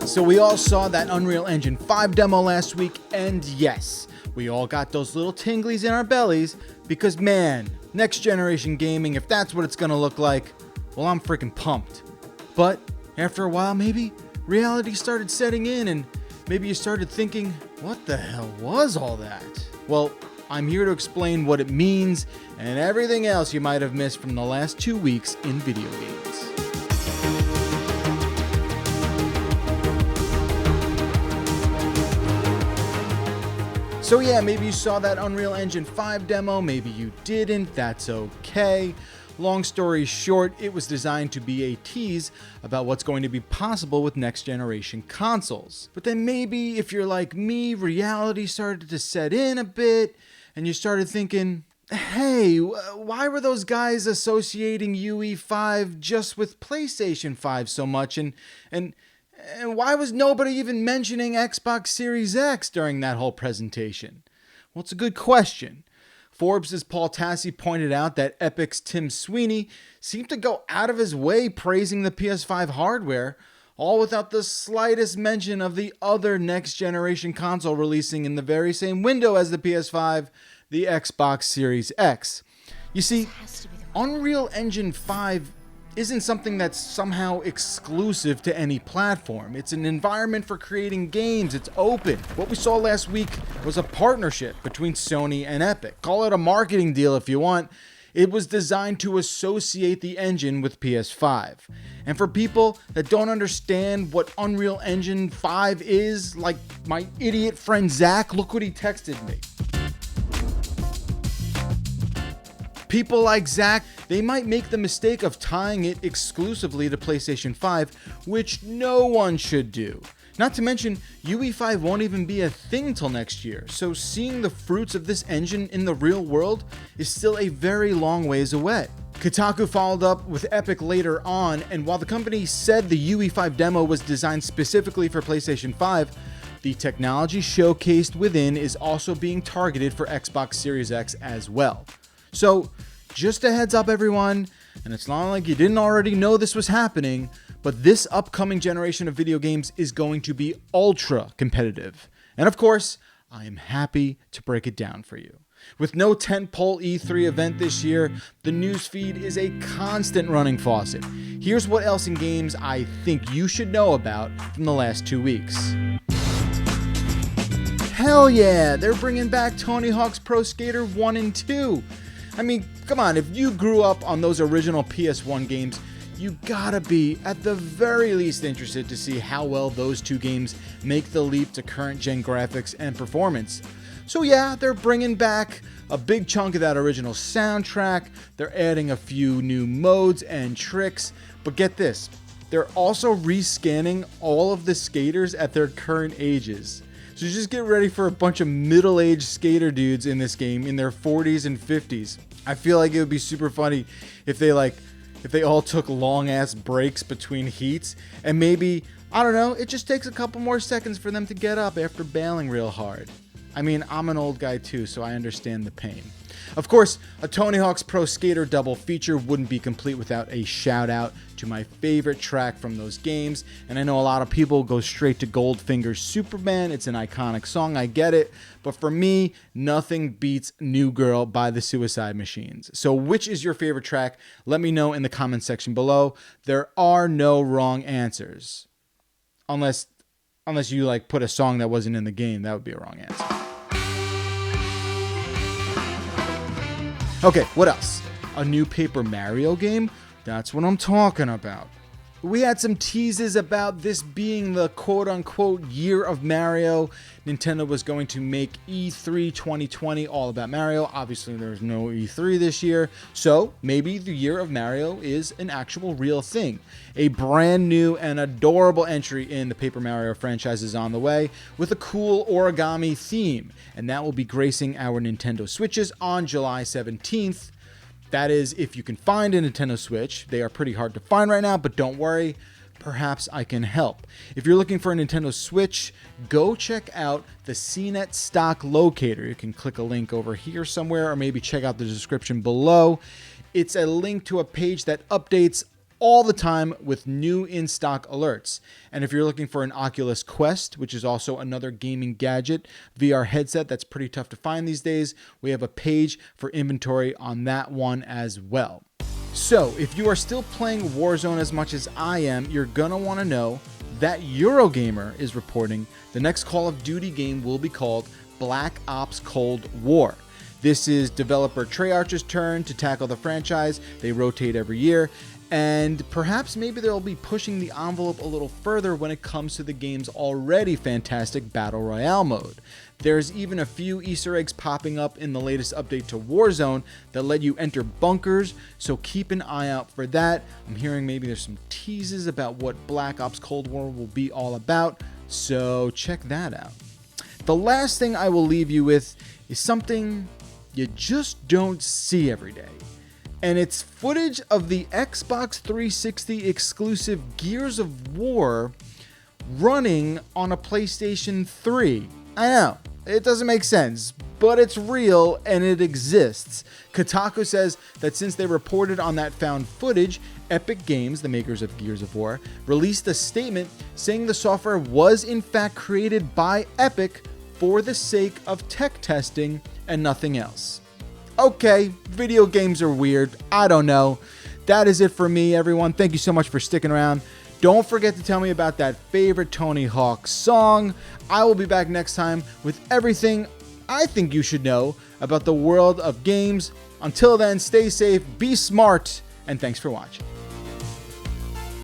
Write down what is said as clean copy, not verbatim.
So we all saw that Unreal Engine 5 demo last week, and yes, we all got those little tinglies in our bellies because man, next generation gaming, if that's what it's gonna look like, well, I'm freaking pumped. But after a while, maybe reality started setting in and maybe you started thinking, what the hell was all that? Well, I'm here to explain what it means and everything else you might have missed from the last 2 weeks in video games. So yeah, maybe you saw that Unreal Engine 5 demo, maybe you didn't, that's okay. Long story short, it was designed to be a tease about what's going to be possible with next generation consoles. But then maybe if you're like me, reality started to set in a bit and you started thinking, hey, why were those guys associating UE5 just with PlayStation 5 so much and why was nobody even mentioning Xbox Series X during that whole presentation? Well, it's a good question. Forbes' Paul Tassi pointed out that Epic's Tim Sweeney seemed to go out of his way praising the PS5 hardware, all without the slightest mention of the other next-generation console releasing in the very same window as the PS5, the Xbox Series X. You see, Unreal Engine 5 isn't something that's somehow exclusive to any platform. It's an environment for creating games. It's open. What we saw last week was a partnership between Sony and Epic. Call it a marketing deal if you want. It was designed to associate the engine with PS5. And for people that don't understand what Unreal Engine 5 is, like my idiot friend Zach, look what he texted me. People like Zach, they might make the mistake of tying it exclusively to PlayStation 5, which no one should do. Not to mention, UE5 won't even be a thing till next year, so seeing the fruits of this engine in the real world is still a very long ways away. Kotaku followed up with Epic later on, and while the company said the UE5 demo was designed specifically for PlayStation 5, the technology showcased within is also being targeted for Xbox Series X as well. So, just a heads up everyone, and it's not like you didn't already know this was happening, but this upcoming generation of video games is going to be ultra competitive. And of course, I am happy to break it down for you. With no tentpole E3 event this year, the newsfeed is a constant running faucet. Here's what else in games I think you should know about from the last 2 weeks. Hell yeah, they're bringing back Tony Hawk's Pro Skater 1 and 2. I mean, come on, if you grew up on those original PS1 games, you gotta be, at the very least, interested to see how well those two games make the leap to current-gen graphics and performance. So yeah, they're bringing back a big chunk of that original soundtrack, they're adding a few new modes and tricks, but get this, they're also rescanning all of the skaters at their current ages. So just get ready for a bunch of middle-aged skater dudes in this game in their 40s and 50s. I feel like it would be super funny if they all took long-ass breaks between heats and maybe, I don't know, it just takes a couple more seconds for them to get up after bailing real hard. I mean, I'm an old guy too, so I understand the pain. Of course, a Tony Hawk's Pro Skater double feature wouldn't be complete without a shout out to my favorite track from those games, and I know a lot of people go straight to Goldfinger's Superman. It's an iconic song, I get it, but for me, nothing beats New Girl by the Suicide Machines. So which is your favorite track? Let me know in the comment section below. There are no wrong answers. Unless you like put a song that wasn't in the game, that would be a wrong answer. Okay, what else? A new Paper Mario game? That's what I'm talking about. We had some teases about this being the quote-unquote year of Mario. Nintendo was going to make E3 2020 all about Mario. Obviously, there's no E3 this year, so maybe the year of Mario is an actual real thing. A brand new and adorable entry in the Paper Mario franchise is on the way with a cool origami theme, and that will be gracing our Nintendo Switches on July 17th. That is, if you can find a Nintendo Switch. They are pretty hard to find right now, but don't worry, perhaps I can help. If you're looking for a Nintendo Switch, go check out the CNET stock locator. You can click a link over here somewhere, or maybe check out the description below. It's a link to a page that updates all the time with new in-stock alerts. And if you're looking for an Oculus Quest, which is also another gaming gadget, VR headset that's pretty tough to find these days, we have a page for inventory on that one as well. So if you are still playing Warzone as much as I am, you're gonna wanna know that Eurogamer is reporting the next Call of Duty game will be called Black Ops Cold War. This is developer Treyarch's turn to tackle the franchise. They rotate every year, and perhaps maybe they'll be pushing the envelope a little further when it comes to the game's already fantastic Battle Royale mode. There's even a few Easter eggs popping up in the latest update to Warzone that let you enter bunkers, so keep an eye out for that. I'm hearing maybe there's some teases about what Black Ops Cold War will be all about, so check that out. The last thing I will leave you with is something you just don't see every day. And it's footage of the Xbox 360 exclusive Gears of War running on a PlayStation 3. I know, it doesn't make sense, but it's real and it exists. Kotaku says that since they reported on that found footage, Epic Games, the makers of Gears of War, released a statement saying the software was in fact created by Epic for the sake of tech testing and nothing else. Okay, video games are weird. I don't know. That is it for me, everyone. Thank you so much for sticking around. Don't forget to tell me about that favorite Tony Hawk song. I will be back next time with everything I think you should know about the world of games. Until then, stay safe, be smart, and thanks for watching.